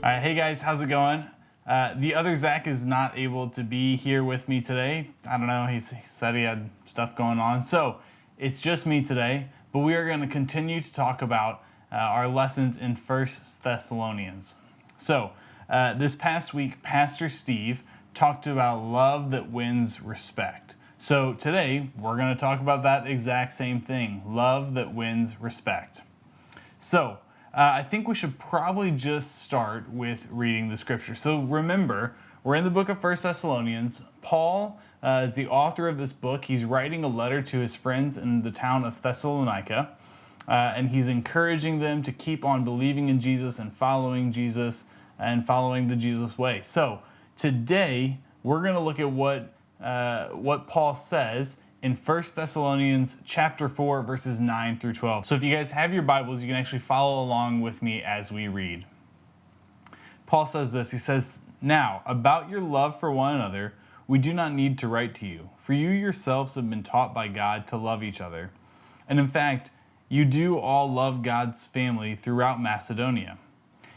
Hey guys, how's it going? The other Zach is not able to be here with me today. I don't know, he said he had stuff going on. So it's just me today, but we are going to continue to talk about our lessons in 1 Thessalonians. So this past week, Pastor Steve talked about love that wins respect. So today, we're going to talk about that exact same thing, love that wins respect. So, I think we should probably just start with reading the scripture. So remember, we're in the book of 1 Thessalonians. Paul is the author of this book. He's writing a letter to his friends in the town of Thessalonica, and he's encouraging them to keep on believing in Jesus and following the Jesus way. So today, we're going to look at what Paul says in 1 Thessalonians chapter 4, verses 9 through 12. So if you guys have your Bibles, you can actually follow along with me as we read. Paul says this, he says, "Now, about your love for one another, we do not need to write to you, for you yourselves have been taught by God to love each other. And in fact, you do all love God's family throughout Macedonia.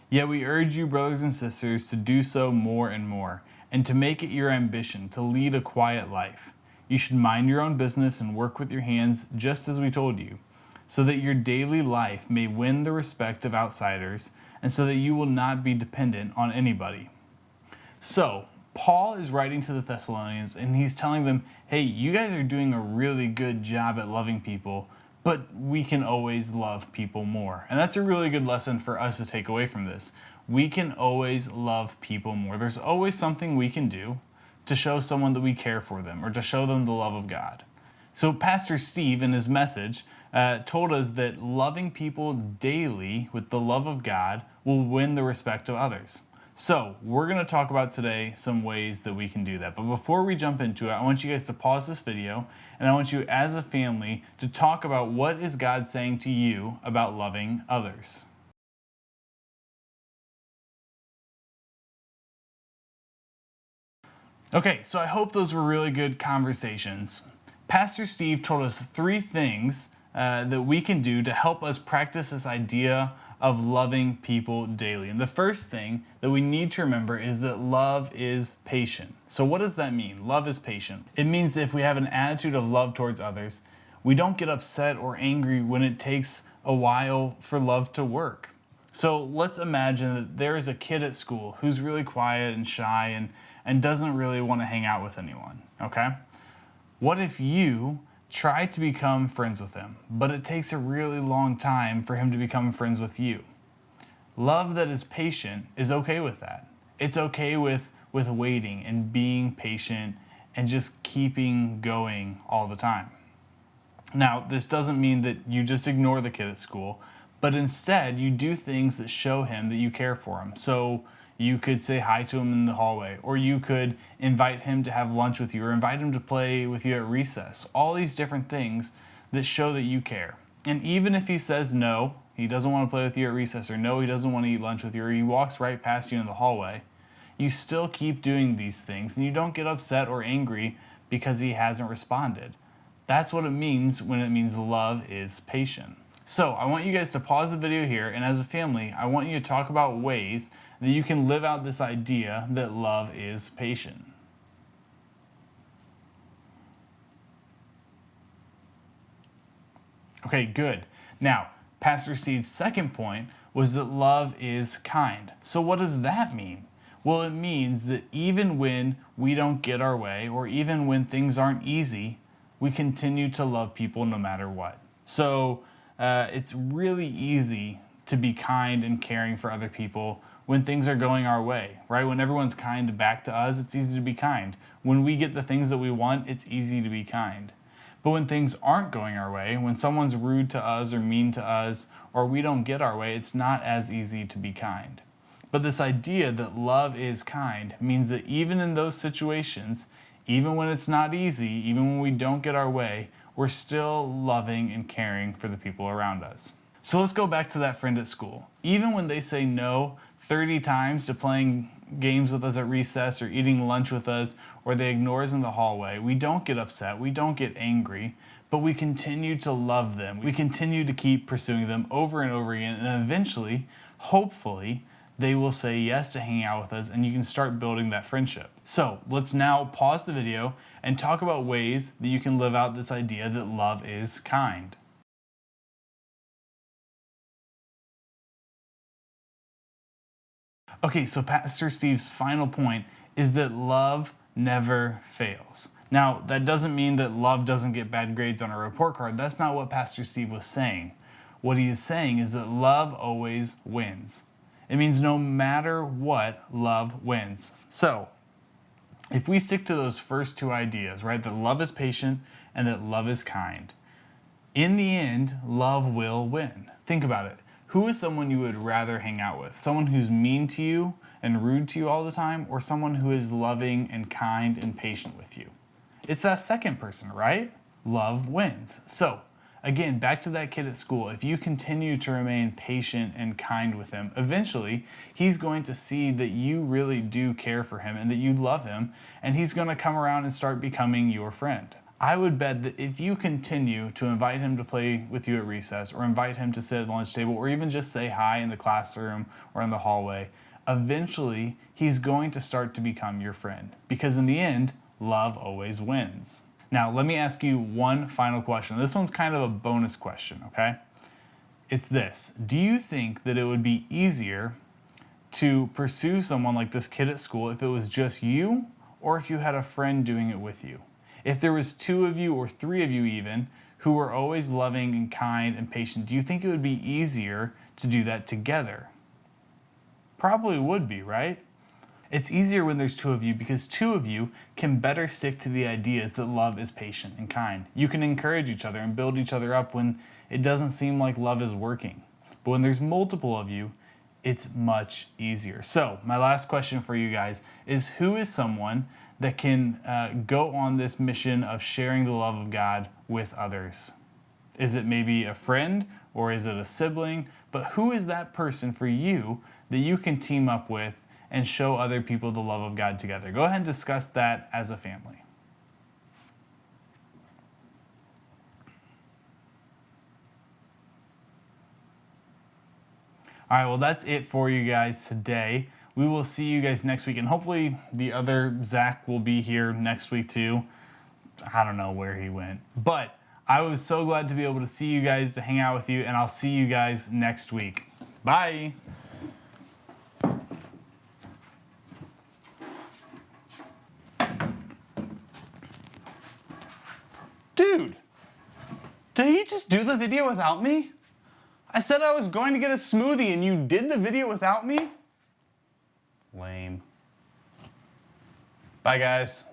Yet we urge you, brothers and sisters, to do so more and more, and to make it your ambition to lead a quiet life. You should mind your own business and work with your hands just as we told you, so that your daily life may win the respect of outsiders, and so that you will not be dependent on anybody." So, Paul is writing to the Thessalonians, and he's telling them, hey, you guys are doing a really good job at loving people, but we can always love people more. And that's a really good lesson for us to take away from this. We can always love people more. There's always something we can do to show someone that we care for them or to show them the love of God. So Pastor Steve, in his message, told us that loving people daily with the love of God will win the respect of others. So we're going to talk about today some ways that we can do that. But before we jump into it, I want you guys to pause this video, and I want you as a family to talk about what is God saying to you about loving others. Okay, so I hope those were really good conversations. Pastor Steve told us 3 things that we can do to help us practice this idea of loving people daily. And the first thing that we need to remember is that love is patient. So what does that mean? Love is patient. It means that if we have an attitude of love towards others, we don't get upset or angry when it takes a while for love to work. So let's imagine that there is a kid at school who's really quiet and shy and doesn't really want to hang out with anyone, okay? What if you try to become friends with him, but it takes a really long time for him to become friends with you? Love that is patient is okay with that. It's okay with waiting and being patient and just keeping going all the time. Now, this doesn't mean that you just ignore the kid at school, but instead you do things that show him that you care for him. So you could say hi to him in the hallway, or you could invite him to have lunch with you, or invite him to play with you at recess. All these different things that show that you care. And even if he says no, he doesn't want to play with you at recess, or no, he doesn't want to eat lunch with you, or he walks right past you in the hallway, you still keep doing these things, and you don't get upset or angry because he hasn't responded. That's what it means when it means love is patient. So I want you guys to pause the video here, and as a family, I want you to talk about ways that you can live out this idea that love is patient. Okay, good. Now, Pastor Steve's second point was that love is kind. So what does that mean? Well, it means that even when we don't get our way, or even when things aren't easy, we continue to love people no matter what. So it's really easy to be kind and caring for other people when things are going our way, right? When everyone's kind back to us, it's easy to be kind. When we get the things that we want, it's easy to be kind. But when things aren't going our way, when someone's rude to us or mean to us, or we don't get our way, it's not as easy to be kind. But this idea that love is kind means that even in those situations, even when it's not easy, even when we don't get our way, we're still loving and caring for the people around us. So let's go back to that friend at school. Even when they say no 30 times to playing games with us at recess or eating lunch with us, or they ignore us in the hallway, we don't get upset, we don't get angry, but we continue to love them. We continue to keep pursuing them over and over again, and eventually, hopefully, they will say yes to hanging out with us, and you can start building that friendship. So let's now pause the video and talk about ways that you can live out this idea that love is kind. Okay, so Pastor Steve's final point is that love never fails. Now, that doesn't mean that love doesn't get bad grades on a report card. That's not what Pastor Steve was saying. What he is saying is that love always wins. It means no matter what, love wins. So, if we stick to those first two ideas, right, that love is patient and that love is kind, in the end, love will win. Think about it. Who is someone you would rather hang out with? Someone who's mean to you and rude to you all the time, or someone who is loving and kind and patient with you? It's that second person, right? Love wins. So, again, back to that kid at school. If you continue to remain patient and kind with him, eventually he's going to see that you really do care for him and that you love him, and he's going to come around and start becoming your friend. I would bet that if you continue to invite him to play with you at recess, or invite him to sit at the lunch table, or even just say hi in the classroom or in the hallway, eventually he's going to start to become your friend. Because in the end, love always wins. Now, let me ask you one final question. This one's kind of a bonus question, okay? It's this. Do you think that it would be easier to pursue someone like this kid at school if it was just you, or if you had a friend doing it with you? If there was two of you or three of you even who were always loving and kind and patient, do you think it would be easier to do that together? Probably would be, right? It's easier when there's two of you because two of you can better stick to the ideas that love is patient and kind. You can encourage each other and build each other up when it doesn't seem like love is working. But when there's multiple of you, it's much easier. So my last question for you guys is, who is someone that can go on this mission of sharing the love of God with others? Is it maybe a friend, or is it a sibling? But who is that person for you that you can team up with and show other people the love of God together? Go ahead and discuss that as a family. All right, well, that's it for you guys today. We will see you guys next week, and hopefully the other Zach will be here next week too. I don't know where he went, but I was so glad to be able to see you guys, to hang out with you, and I'll see you guys next week. Bye. Dude, did he just do the video without me? I said I was going to get a smoothie and you did the video without me? Lame. Bye, guys.